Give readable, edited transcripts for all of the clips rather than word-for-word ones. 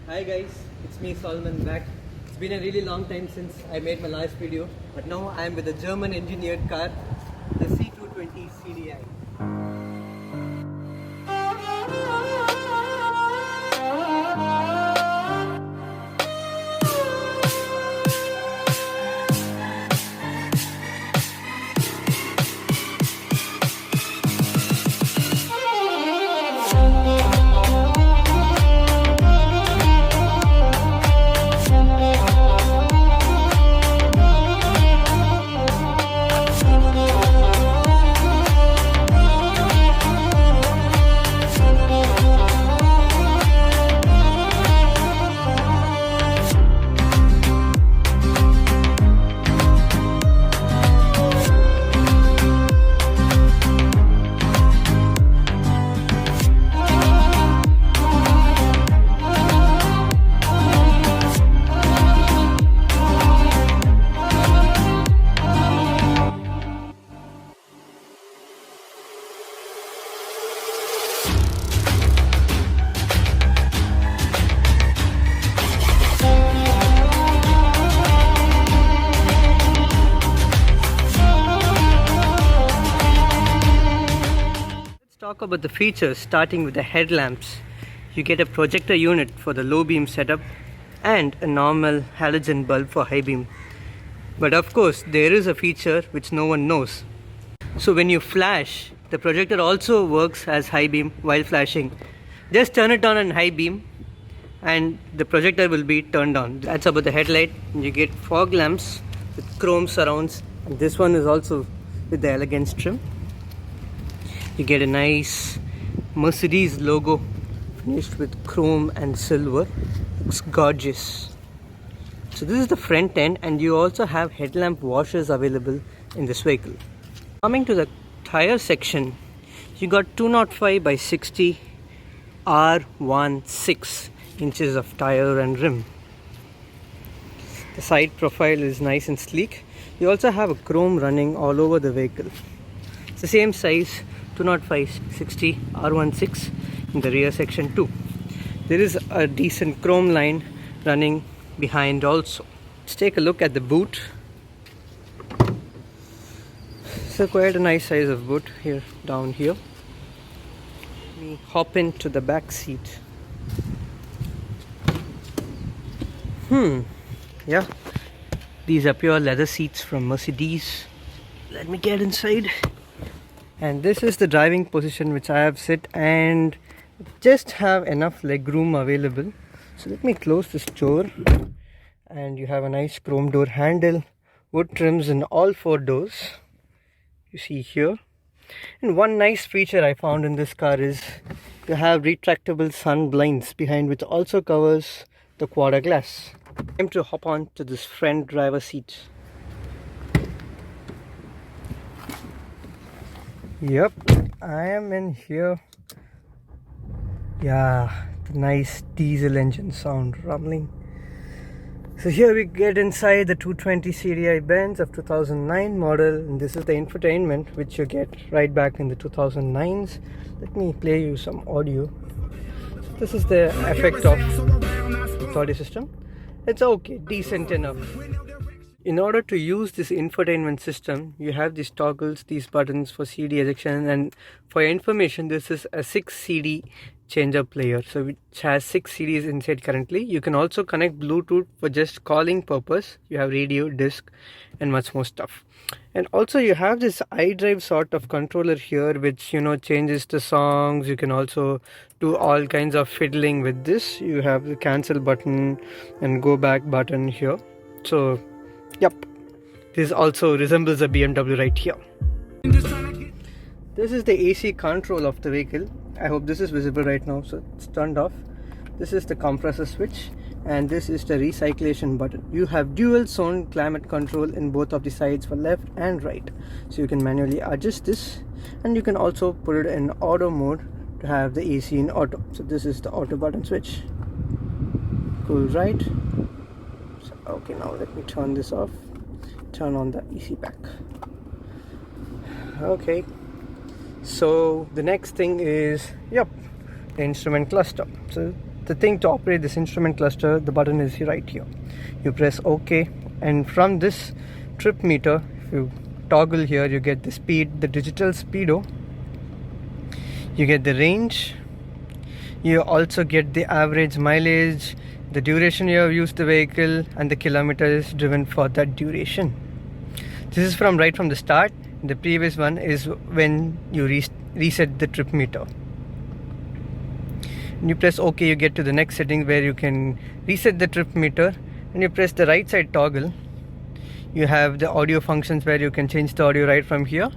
Hi guys, it's me Solomon back. It's been a really long time since I made my last video, but now I am with a German engineered car, the C220 CDI. Talk about the features, starting with the headlamps. You get a projector unit for the low beam setup and a normal halogen bulb for high beam. But of course there is a feature which no one knows. So when you flash, the projector also works as high beam while flashing. Just turn it on in high beam and the projector will be turned on. That's about the headlight. You get fog lamps with chrome surrounds, and this one is also with the elegance trim. You get a nice Mercedes logo finished with chrome and silver. Looks gorgeous. So this is the front end, and you also have headlamp washers available in this vehicle. Coming to the tire section, you got 205 by 60 R16 inches of tire and rim. The side profile is nice and sleek. You also have a chrome running all over the vehicle. It's the same size, 205 60 R16 in the rear section too. There is a decent chrome line running behind also. Let's take a look at the boot. So quite a nice size of boot here, down here. Let me hop into the back seat. Yeah, these are pure leather seats from Mercedes. Let me get inside. And this is the driving position which I have set, and just have enough leg room available. So let me close this door, and you have a nice chrome door handle, wood trims in all four doors, you see here. And one nice feature I found in this car is you have retractable sun blinds behind, which also covers the quarter glass. Time to hop on to this front driver seat. Yep, I am in here. Yeah, the nice diesel engine sound rumbling. So here we get inside the 220 CDI Benz of 2009 model, and this is the infotainment which you get right back in the 2009s. Let me play you some audio. This is the effect of the audio system. It's okay, decent enough. In order to use this infotainment system, you have these toggles, these buttons for CD ejection, and for your information, this is a 6 CD changer player, so which has 6 CDs inside currently. You can also connect Bluetooth for just calling purpose. You have radio, disc, and much more stuff. And also you have this iDrive sort of controller here, which changes the songs. You can also do all kinds of fiddling with this. You have the cancel button and go back button here. So yep, this also resembles a BMW right here. This is the AC control of the vehicle. I hope this is visible right now, so it's turned off. This is the compressor switch, and this is the recyclation button. You have dual zone climate control in both of the sides for left and right, so you can manually adjust this, and you can also put it in auto mode to have the AC in auto. So this is the auto button switch. Cool, right? So, okay, now let me turn this off. Turn on the AC pack. Okay, so the next thing is the instrument cluster. So the thing to operate this instrument cluster, the button is right here. You press OK, and from this trip meter, if you toggle here, you get the speed, the digital speedo, you get the range, you also get the average mileage, the duration you have used the vehicle, and the kilometers driven for that duration. This is from right from the start. The previous one is when you reset the trip meter. And you press OK, you get to the next setting where you can reset the trip meter, and you press the right side toggle. You have the audio functions where you can change the audio right from here.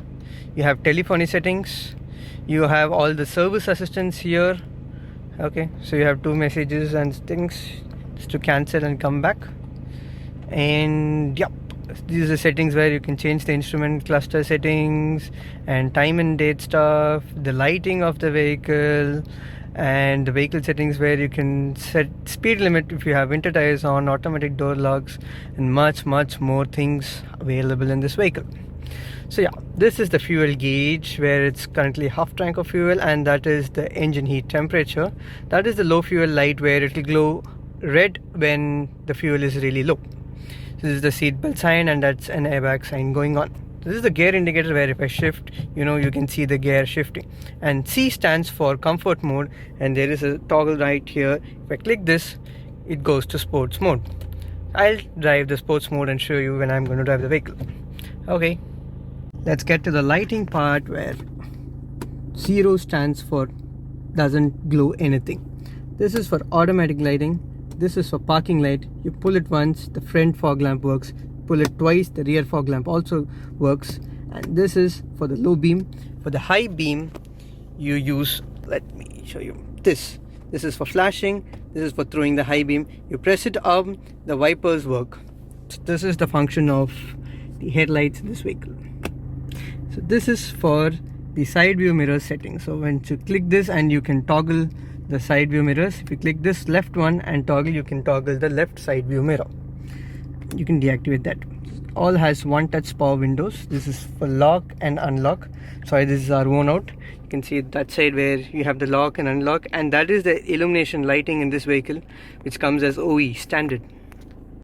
You have telephony settings. You have all the service assistance here. Okay, so you have 2 messages and things just to cancel and come back. And yep, these are the settings where you can change the instrument cluster settings and time and date stuff, the lighting of the vehicle, and the vehicle settings where you can set speed limit if you have winter tires on, automatic door locks, and much more things available in this vehicle. So yeah, this is the fuel gauge where it's currently half tank of fuel, and that is the engine heat temperature. That is the low fuel light where it will glow red when the fuel is really low. This is the seat belt sign, and that's an airbag sign going on. This is the gear indicator where if I shift, you can see the gear shifting. And C stands for comfort mode, and there is a toggle right here. If I click this, it goes to sports mode. I'll drive the sports mode and show you when I'm going to drive the vehicle. Okay, let's get to the lighting part where 0 stands for doesn't glow anything. This is for automatic lighting. This is for parking light. You pull it once, the front fog lamp works. Pull it twice, the rear fog lamp also works. And this is for the low beam. For the high beam, you use, let me show you this. This is for flashing. This is for throwing the high beam. You press it up, the wipers work. So this is the function of the headlights in this vehicle. So this is for the side view mirror setting. So when you click this, and you can toggle the side view mirrors. If you click this left one and toggle, you can toggle the left side view mirror. You can deactivate that. All has one touch power windows. This is for lock and unlock. Sorry, this is our worn out. You can see that side where you have the lock and unlock, and that is the illumination lighting in this vehicle, which comes as OE standard.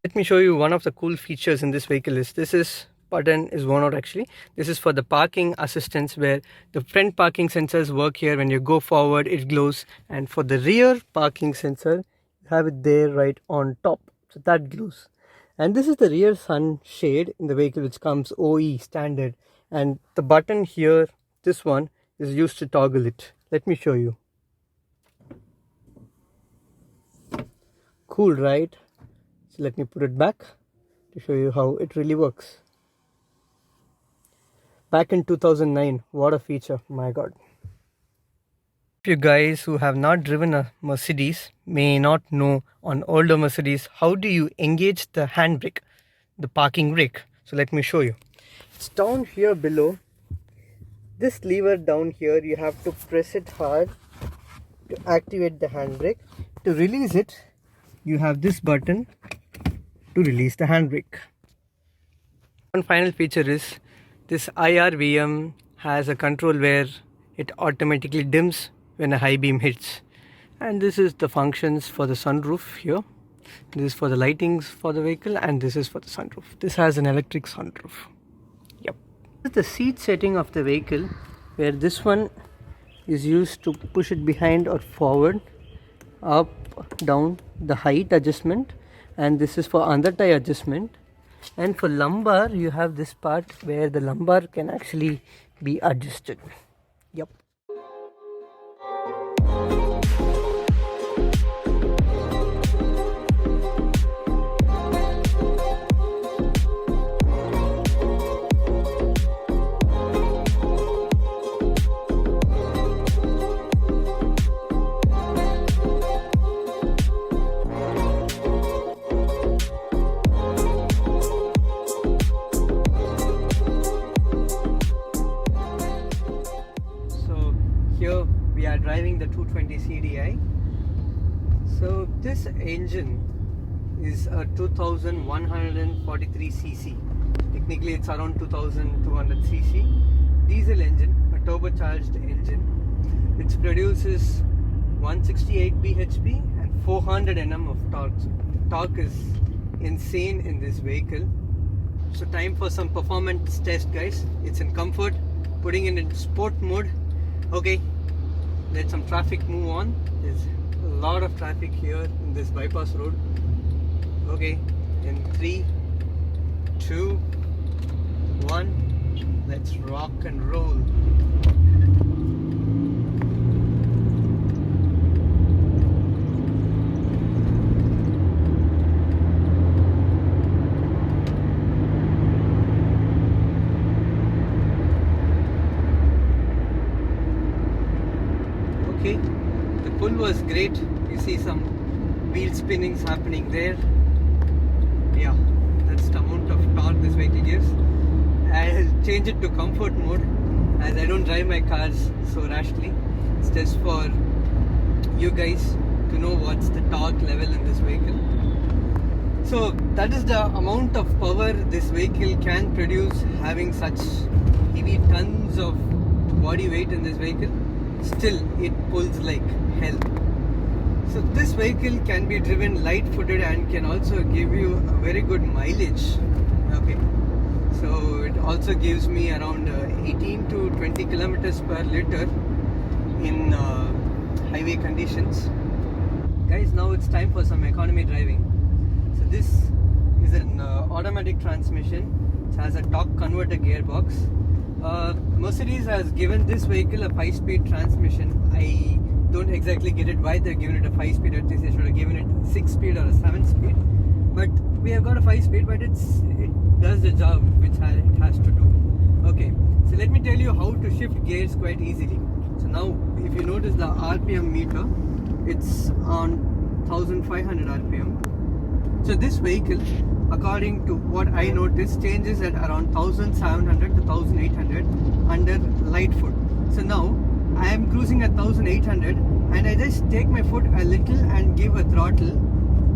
Let me show you one of the cool features in this vehicle. This button is worn out actually. This is for the parking assistance where the front parking sensors work here. When you go forward, it glows, and for the rear parking sensor, you have it there right on top, so that glows. And this is the rear sun shade in the vehicle, which comes OE standard, and the button here, this one, is used to toggle it. Let me show you. Cool, right? So let me put it back to show you how it really works. Back in 2009, what a feature, my god. If you guys who have not driven a Mercedes may not know on older Mercedes, how do you engage the handbrake, the parking brake? So let me show you. It's down here below. This lever down here, you have to press it hard to activate the handbrake. To release it, you have this button to release the handbrake. One final feature is this IRVM has a control where it automatically dims when a high beam hits. And this is the functions for the sunroof here. This is for the lightings for the vehicle, and this is for the sunroof. This has an electric sunroof. Yep. This is the seat setting of the vehicle, where this one is used to push it behind or forward, up, down, the height adjustment, and this is for under tie adjustment. And for lumbar, you have this part where the lumbar can actually be adjusted. Yep. Here we are driving the 220 CDI. So this engine is a 2143 cc. Technically it's around 2200 cc diesel engine, a turbocharged engine which produces 168 bhp and 400 Nm of torque. The torque is insane in this vehicle. So time for some performance test, guys. It's in comfort, putting it in sport mode. Okay, let some traffic move on. There's a lot of traffic here in this bypass road. Okay, in 3, 2, 1, let's rock and roll. Okay, the pull was great. You see some wheel spinnings happening there. Yeah, that's the amount of torque this vehicle gives. I'll change it to comfort mode as I don't drive my cars so rashly. It's just for you guys to know what's the torque level in this vehicle. So that is the amount of power this vehicle can produce, having such heavy tons of body weight in this vehicle. Still, it pulls like hell. So this vehicle can be driven light-footed and can also give you a very good mileage. Okay, so it also gives me around 18 to 20 kilometers per liter in highway conditions. Guys, now it's time for some economy driving. So this is an automatic transmission. It has a torque converter gearbox. Mercedes has given this vehicle a 5-speed transmission. I don't exactly get it why they're giving it a 5-speed. At least they should have given it a 6-speed or a 7-speed. But we have got a 5-speed, but it does the job which it has to do. Okay, so let me tell you how to shift gears quite easily. So now, if you notice the RPM meter, it's on 1500 RPM. So this vehicle, according to what I noticed, changes at around 1700 to 1800 under light foot. So now I am cruising at 1800 and I just take my foot a little and give a throttle.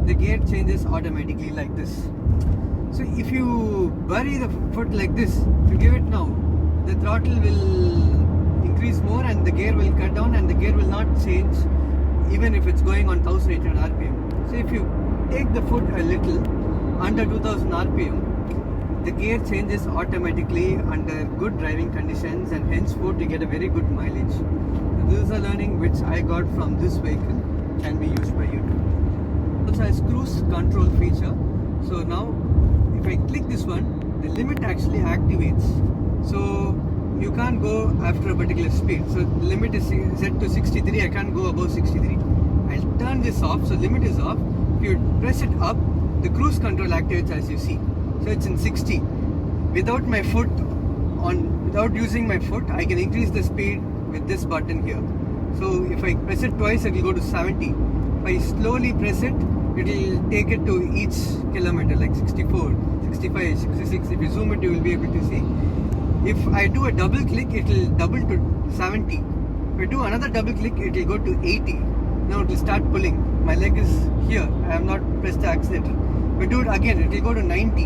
The gear changes automatically like this. So if you bury the foot like this, if you give it now, the throttle will increase more and the gear will cut down and the gear will not change even if it's going on 1800 RPM. So if you take the foot a little under 2000 RPM, the gear changes automatically under good driving conditions and henceforth you get a very good mileage. So this is a learning which I got from this vehicle, can be used by you too. It also has cruise control feature. So now if I click this one, the limit actually activates. So you can't go after a particular speed. So the limit is set to 63, I can't go above 63. I'll turn this off, so limit is off. If you press it up, the cruise control activates as you see. So it's in 60. Without using my foot, I can increase the speed with this button here. So if I press it twice, it will go to 70. If I slowly press it, it will take it to each kilometer, like 64, 65, 66. If you zoom it, you will be able to see. If I do a double click, it will double to 70. If I do another double click, it will go to 80. Now it will start pulling. My leg is here. I have not pressed the accelerator. If I do it again, it will go to 90.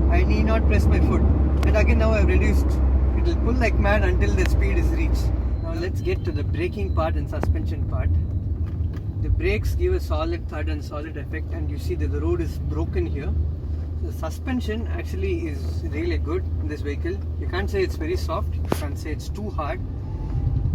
I need not press my foot. And again now I have reduced. It will pull like mad until the speed is reached. Now let's get to the braking part and suspension part. The brakes give a solid thud and solid effect, and you see that the road is broken here. The suspension actually is really good in this vehicle. You can't say it's very soft, you can't say it's too hard.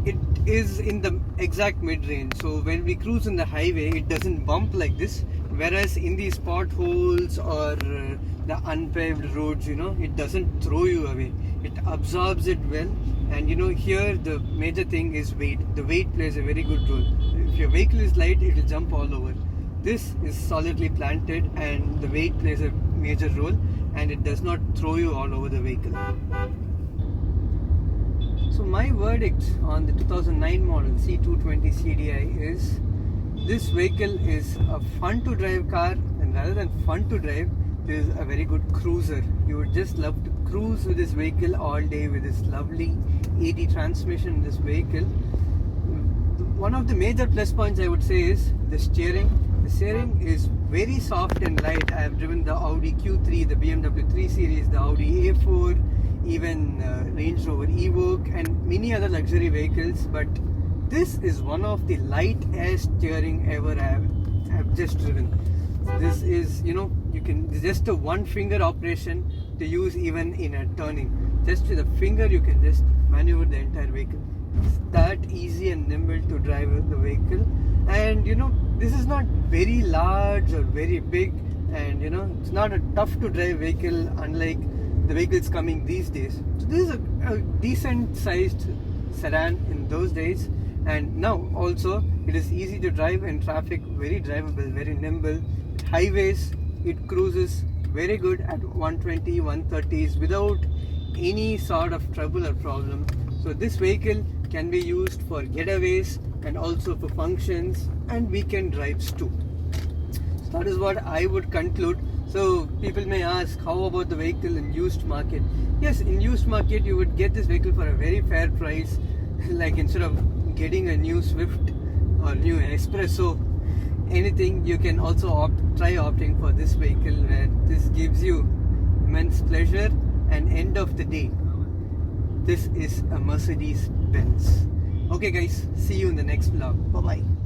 It is in the exact mid-range, so when we cruise in the highway it doesn't bump like this, whereas in these potholes or the unpaved roads, it doesn't throw you away. It absorbs it well, and here the major thing is weight. The weight plays a very good role. If your vehicle is light, it will jump all over. This is solidly planted and the weight plays a major role, and it does not throw you all over the vehicle. So my verdict on the 2009 model C220 CDI is this vehicle is a fun to drive car, and rather than fun to drive, it is a very good cruiser. You would just love to cruise with this vehicle all day with this lovely 80 transmission in this vehicle. One of the major plus points I would say is the steering. The steering is very soft and light. I have driven the Audi Q3, the BMW 3 Series, the Audi A4, even Range Rover Evoque and many other luxury vehicles, but this is one of the lightest steering ever I have just driven. This is, you know, you can just a one finger operation to use even in a turning. Just with a finger you can just maneuver the entire vehicle. It's that easy and nimble to drive the vehicle. And you know, this is not very large or very big, and you know, it's not a tough to drive vehicle unlike the vehicles coming these days. So this is a decent sized sedan in those days, and now also it is easy to drive in traffic, very drivable, very nimble. Highways, it cruises very good at 120, 130s without any sort of trouble or problem. So this vehicle can be used for getaways and also for functions and weekend drives too. So that is what I would conclude. So people may ask, how about the vehicle in used market? Yes, in used market you would get this vehicle for a very fair price. Like instead of getting a new Swift or new Espresso, anything, you can also try opting for this vehicle, where this gives you immense pleasure, and end of the day, this is a Mercedes Benz. Okay guys, see you in the next vlog. Bye bye.